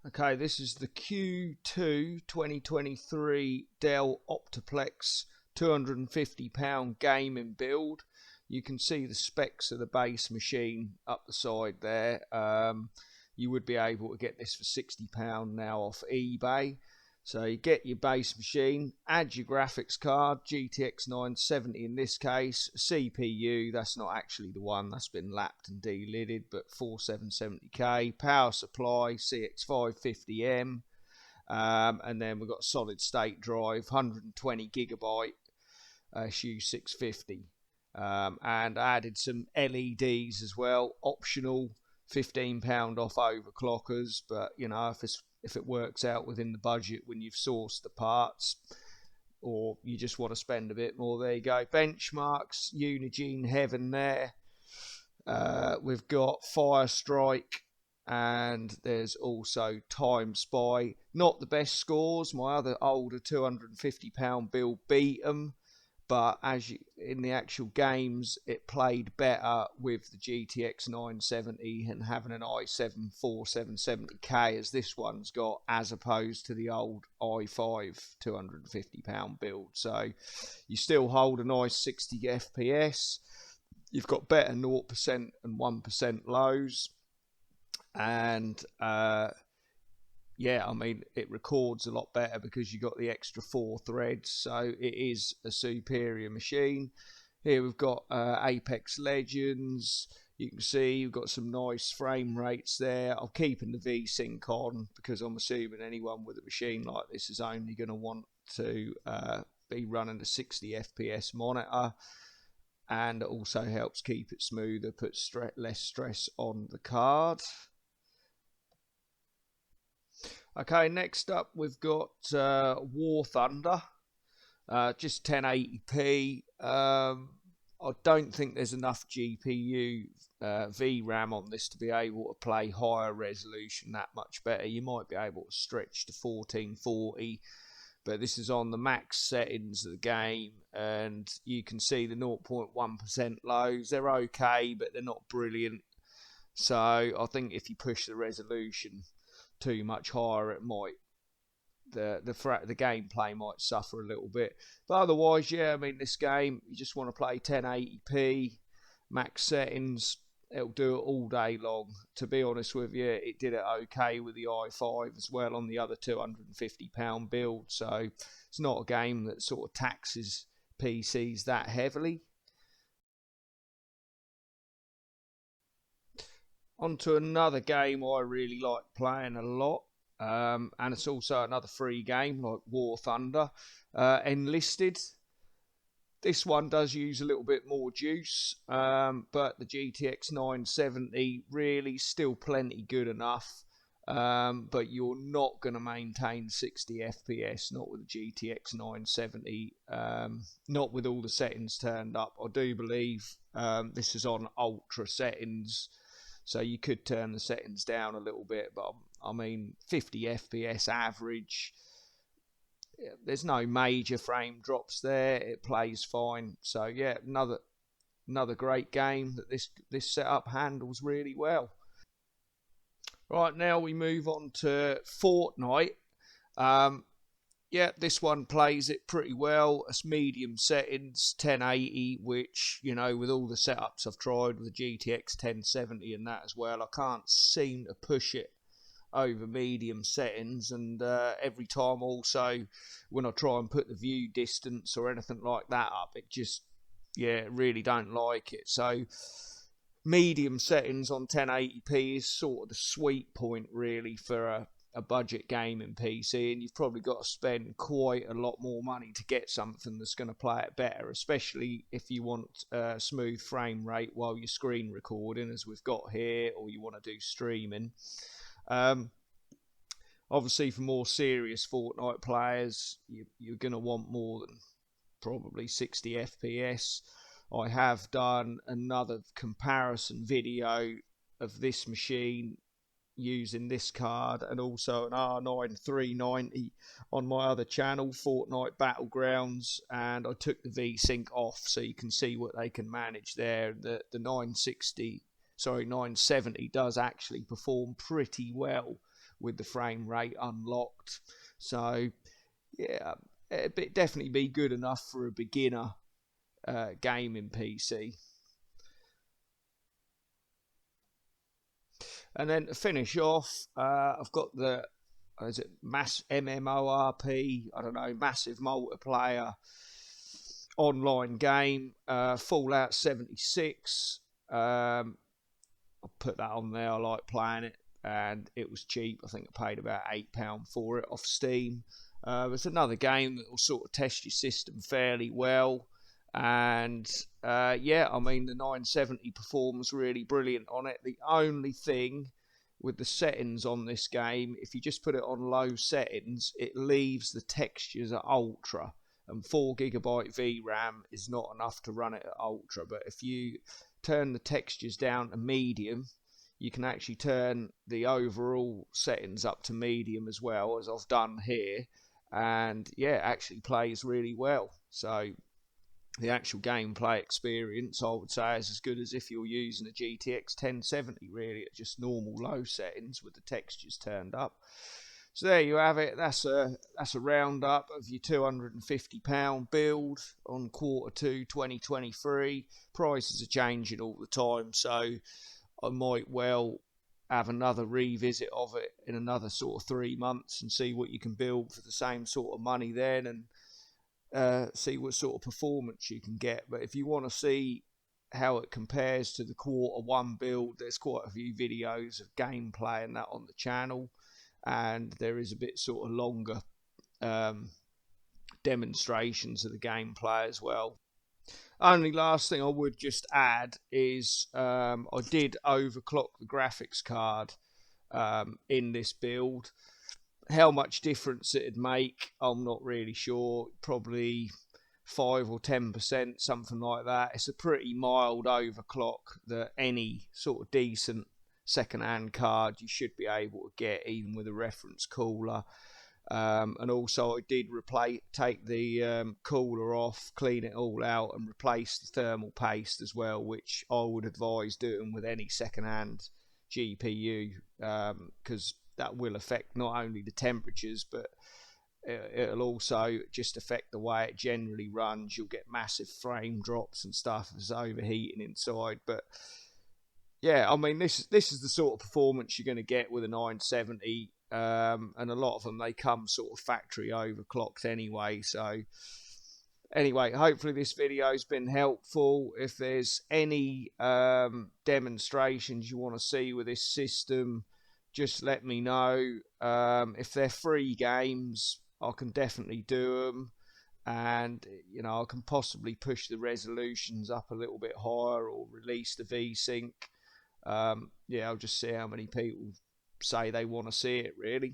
Okay, this is the Q2 2023 Dell Optiplex £250 gaming build. You can see the specs of the base machine up the side there. You would be able to get this for £60 now off eBay. So you get your base machine, add your graphics card, GTX970 in this case, CPU, that's not actually the one, that's been lapped and delidded, but 4770K, power supply, CX550M, and then we've got solid state drive, 120 gigabyte, SU650, and I added some LEDs as well, optional, £15 off overclockers, but you know, if it works out within the budget when you've sourced the parts, or you just want to spend a bit more, there you go. Benchmarks, Unigine Heaven there. We've got Fire Strike, and there's also Time Spy. Not the best scores. My other older £250 build beat them, but in the actual games, it played better with the GTX 970 and having an i7 4770K as this one's got, as opposed to the old i5 £250 build. So you still hold a nice 60 FPS. You've got better 0% and 1% lows, and yeah, I mean, it records a lot better because you got the extra 4 threads, so it is a superior machine. Here we've got Apex Legends. You can see you've got some nice frame rates there. I'm keeping the VSync on because I'm assuming anyone with a machine like this is only going to want to be running a 60 FPS monitor, and it also helps keep it smoother, puts less stress on the card. Okay, next up we've got War Thunder, just 1080p. I don't think there's enough GPU VRAM on this to be able to play higher resolution that much better. You might be able to stretch to 1440, but this is on the max settings of the game, and you can see the 0.1% lows. They're okay, but they're not brilliant. So I think if you push the resolution too much higher, it might the gameplay might suffer a little bit. But otherwise, yeah, I mean, this game, you just want to play 1080p max settings, it'll do it all day long. To be honest with you, it did it okay with the i5 as well on the other £250 build. So it's not a game that sort of taxes PCs that heavily. On to another game I really like playing a lot, and it's also another free game like War Thunder, Enlisted. This one does use a little bit more juice, but the GTX 970 really still plenty good enough, but you're not going to maintain 60 FPS, not with the GTX 970, not with all the settings turned up. I do believe this is on ultra settings, so you could turn the settings down a little bit, but I mean 50 FPS average. There's no major frame drops there. It plays fine. So yeah, another great game that this setup handles really well. Right, now we move on to Fortnite. Yeah, this one plays it pretty well. It's medium settings, 1080, which, you know, with all the setups I've tried with the GTX 1070 and that as well, I can't seem to push it over medium settings. And every time also, when I try and put the view distance or anything like that up, it just, yeah, really don't like it. So medium settings on 1080p is sort of the sweet point really for a budget gaming PC, and you've probably got to spend quite a lot more money to get something that's going to play it better, especially if you want a smooth frame rate while you're screen recording, as we've got here, or you want to do streaming. Obviously, for more serious Fortnite players, you're going to want more than probably 60 FPS. I have done another comparison video of this machine using this card and also an R9 390 on my other channel, Fortnite Battlegrounds, and I took the VSync off so you can see what they can manage there. The 970 does actually perform pretty well with the frame rate unlocked. So yeah, it'd definitely be good enough for a beginner gaming PC. And then to finish off, I've got the is it mass MMORP? I don't know, massive multiplayer online game, Fallout 76. I'll put that on there. I like playing it, and it was cheap. I think I paid about £8 for it off Steam. It's another game that will sort of test your system fairly well. And yeah, I mean, the 970 performs really brilliant on it. The only thing with the settings on this game, if you just put it on low settings, it leaves the textures at ultra, and 4GB VRAM is not enough to run it at ultra. But if you turn the textures down to medium, you can actually turn the overall settings up to medium as well, as I've done here, and yeah, it actually plays really well. So the actual gameplay experience, I would say, is as good as if you're using a GTX1070, really, at just normal low settings with the textures turned up. So there you have it. That's a roundup of your £250 build on Q2 2023. Prices are changing all the time, so I might well have another revisit of it in another sort of 3 months and see what you can build for the same sort of money then, and see what sort of performance you can get. But if you want to see how it compares to the Q1 build, there's quite a few videos of gameplay and that on the channel, and there is a bit sort of longer demonstrations of the gameplay as well. Only last thing I would just add is I did overclock the graphics card in this build. How much difference it'd make, I'm not really sure. Probably 5 or 10%, something like that. It's a pretty mild overclock that any sort of decent second-hand card you should be able to get, even with a reference cooler. And also, I did take the cooler off, clean it all out, and replace the thermal paste as well, which I would advise doing with any second-hand GPU, because that will affect not only the temperatures, but it'll also just affect the way it generally runs. You'll get massive frame drops and stuff if it's overheating inside. But yeah, I mean, this is the sort of performance you're going to get with a 970, and a lot of them, they come sort of factory overclocked anyway. So anyway, hopefully this video's been helpful. If there's any demonstrations you want to see with this system, just let me know. If they're free games, I can definitely do them, and you know, I can possibly push the resolutions up a little bit higher or release the VSync. Yeah, I'll just see how many people say they want to see it, really.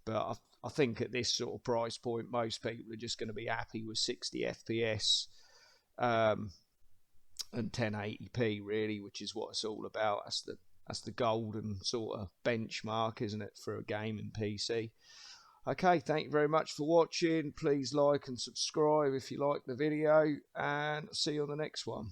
But I think at this sort of price point, most people are just going to be happy with 60 FPS and 1080p, really, which is what it's all about. That's the golden sort of benchmark, isn't it, for a gaming PC? Okay, thank you very much for watching. Please like and subscribe if you like the video, and see you on the next one.